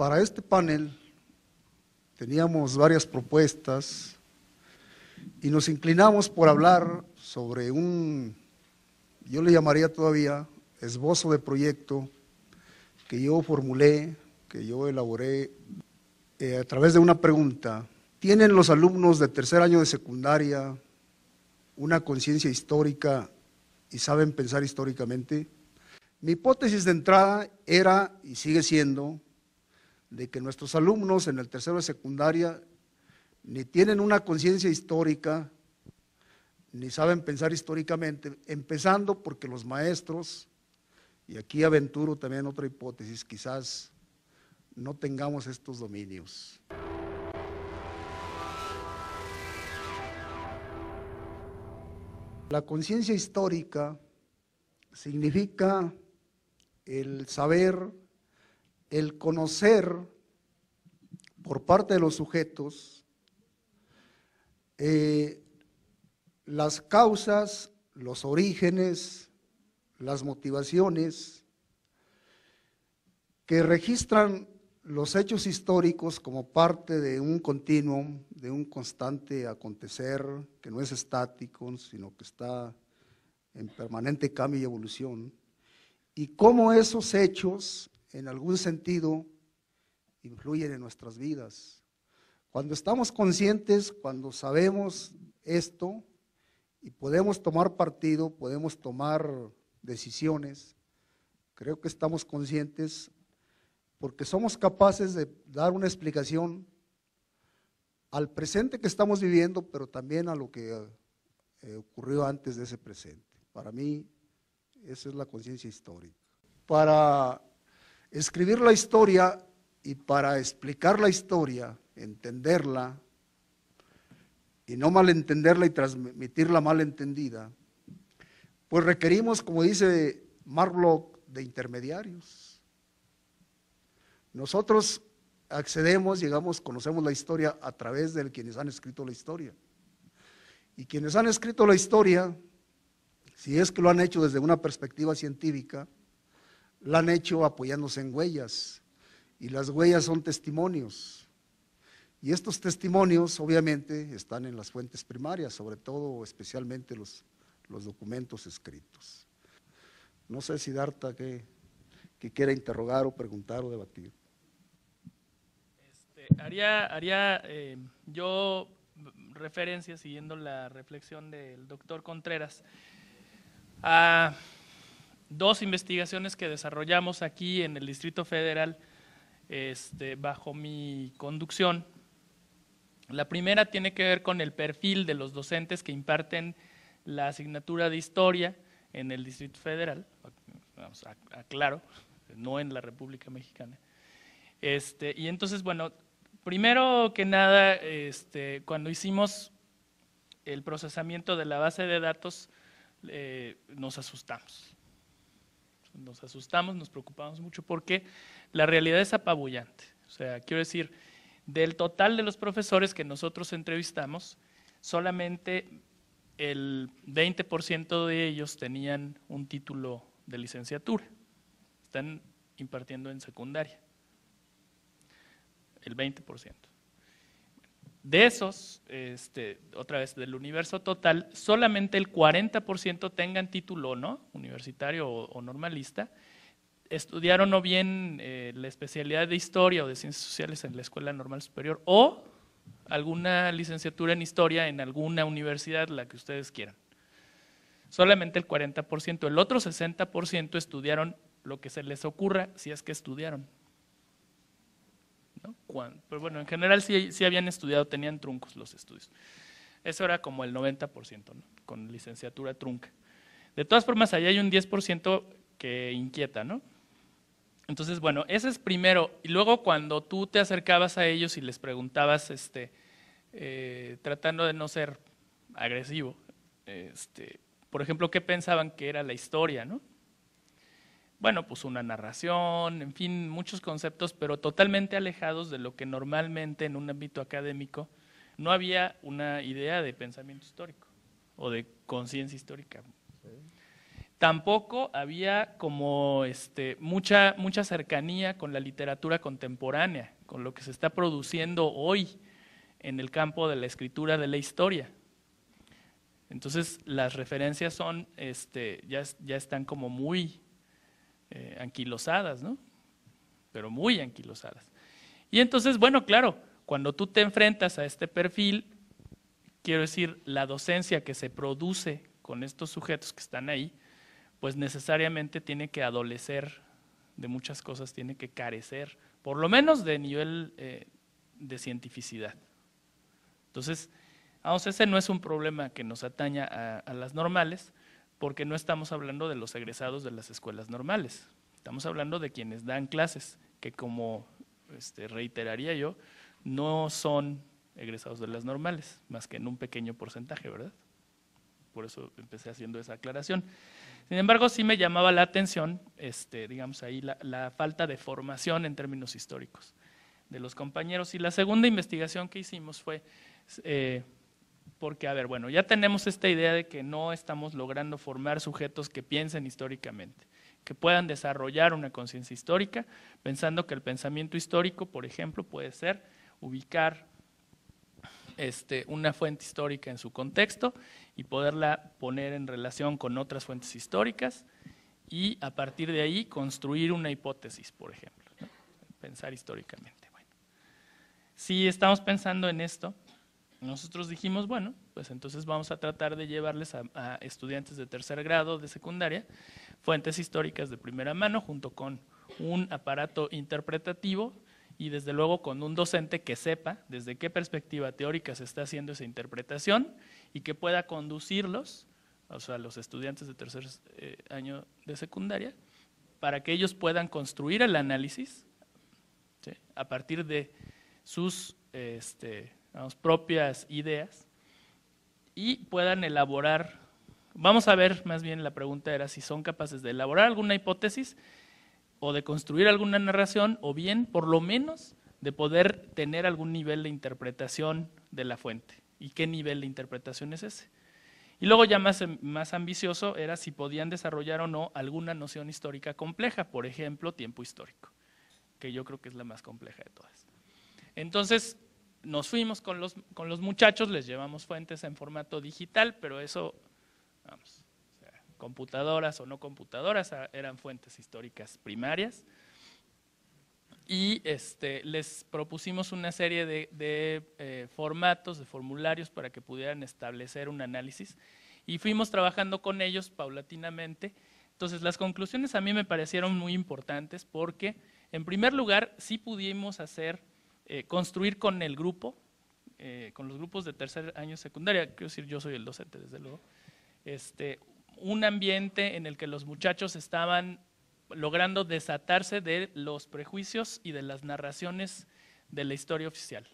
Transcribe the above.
Para este panel teníamos varias propuestas y nos inclinamos por hablar sobre yo le llamaría todavía esbozo de proyecto que yo formulé, que yo elaboré a través de una pregunta. ¿Tienen los alumnos de tercer año de secundaria una conciencia histórica y saben pensar históricamente? Mi hipótesis de entrada era, y sigue siendo, de que nuestros alumnos en el tercero de secundaria ni tienen una conciencia histórica, ni saben pensar históricamente, empezando porque los maestros, y aquí aventuro también otra hipótesis, quizás no tengamos estos dominios. La conciencia histórica significa el saber, el conocer por parte de los sujetos las causas, los orígenes, las motivaciones que registran los hechos históricos como parte de un continuum, de un constante acontecer que no es estático, sino que está en permanente cambio y evolución, y cómo esos hechos, en algún sentido, influyen en nuestras vidas. Cuando estamos conscientes, cuando sabemos esto y podemos tomar partido, podemos tomar decisiones, creo que estamos conscientes porque somos capaces de dar una explicación al presente que estamos viviendo, pero también a lo que ocurrió antes de ese presente. Para mí, esa es la conciencia histórica. Para escribir la historia y para explicar la historia, entenderla y no malentenderla y transmitirla malentendida, pues requerimos, como dice Mark Bloch, de intermediarios. Nosotros accedemos, llegamos, conocemos la historia a través de quienes han escrito la historia. Y quienes han escrito la historia, si es que lo han hecho desde una perspectiva científica, la han hecho apoyándose en huellas, y las huellas son testimonios. Y estos testimonios, obviamente, están en las fuentes primarias, sobre todo, especialmente los documentos escritos. No sé si Darta que quiera interrogar o preguntar o debatir. Haría yo referencia, siguiendo la reflexión del doctor Contreras, a dos investigaciones que desarrollamos aquí en el Distrito Federal bajo mi conducción. La primera tiene que ver con el perfil de los docentes que imparten la asignatura de Historia en el Distrito Federal, aclaro, no en la República Mexicana. Y entonces, bueno, primero que nada, cuando hicimos el procesamiento de la base de datos, nos asustamos. Nos preocupamos mucho porque la realidad es apabullante. O sea, quiero decir, del total de los profesores que nosotros entrevistamos, solamente el 20% de ellos tenían un título de licenciatura. Están impartiendo en secundaria. El 20%. De esos, otra vez, del universo total, solamente el 40% tengan título no universitario o normalista, estudiaron o bien la especialidad de Historia o de Ciencias Sociales en la Escuela Normal Superior o alguna licenciatura en Historia en alguna universidad, la que ustedes quieran. Solamente el 40%, el otro 60% estudiaron lo que se les ocurra si es que estudiaron. ¿No? Pero bueno, en general sí habían estudiado, tenían truncos los estudios. Eso era como el 90%, ¿no? Con licenciatura trunca. De todas formas, ahí hay un 10% que inquieta, ¿no? Entonces, bueno, ese es primero. Y luego cuando tú te acercabas a ellos y les preguntabas, tratando de no ser agresivo, por ejemplo, ¿qué pensaban que era la historia, no? Bueno, pues una narración, en fin, muchos conceptos, pero totalmente alejados de lo que normalmente en un ámbito académico no había una idea de pensamiento histórico o de conciencia histórica. Tampoco había como mucha cercanía con la literatura contemporánea, con lo que se está produciendo hoy en el campo de la escritura de la historia. Entonces las referencias son, ya están como muy anquilosadas, ¿no? Pero muy anquilosadas. Y entonces, bueno, claro, cuando tú te enfrentas a este perfil, quiero decir, la docencia que se produce con estos sujetos que están ahí, pues necesariamente tiene que adolecer de muchas cosas, tiene que carecer, por lo menos de nivel de cientificidad. Entonces, vamos, ese no es un problema que nos ataña a las normales, porque no estamos hablando de los egresados de las escuelas normales, estamos hablando de quienes dan clases, que como reiteraría yo, no son egresados de las normales, más que en un pequeño porcentaje, ¿verdad? Por eso empecé haciendo esa aclaración. Sin embargo, sí me llamaba la atención, digamos ahí, la falta de formación en términos históricos de los compañeros. Y la segunda investigación que hicimos fue, porque, a ver, bueno, ya tenemos esta idea de que no estamos logrando formar sujetos que piensen históricamente, que puedan desarrollar una conciencia histórica, pensando que el pensamiento histórico, por ejemplo, puede ser ubicar una fuente histórica en su contexto y poderla poner en relación con otras fuentes históricas y a partir de ahí construir una hipótesis, por ejemplo, ¿no? Pensar históricamente. Bueno, si estamos pensando en esto, nosotros dijimos, bueno, pues entonces vamos a tratar de llevarles a estudiantes de tercer grado de secundaria fuentes históricas de primera mano junto con un aparato interpretativo y desde luego con un docente que sepa desde qué perspectiva teórica se está haciendo esa interpretación y que pueda conducirlos, o sea, los estudiantes de tercer año de secundaria, para que ellos puedan construir el análisis, ¿sí?, a partir de sus propias ideas y puedan elaborar, vamos a ver, más bien la pregunta era si son capaces de elaborar alguna hipótesis o de construir alguna narración, o bien, por lo menos, de poder tener algún nivel de interpretación de la fuente. ¿Y qué nivel de interpretación es ese? Y luego ya más ambicioso era si podían desarrollar o no alguna noción histórica compleja, por ejemplo, tiempo histórico, que yo creo que es la más compleja de todas. Entonces, nos fuimos con los muchachos, les llevamos fuentes en formato digital, pero eso, vamos, computadoras o no computadoras, eran fuentes históricas primarias y les propusimos una serie de formatos, de formularios para que pudieran establecer un análisis y fuimos trabajando con ellos paulatinamente. Entonces las conclusiones a mí me parecieron muy importantes porque en primer lugar sí pudimos construir con el grupo, con los grupos de tercer año secundaria, quiero decir yo soy el docente desde luego, un ambiente en el que los muchachos estaban logrando desatarse de los prejuicios y de las narraciones de la historia oficial.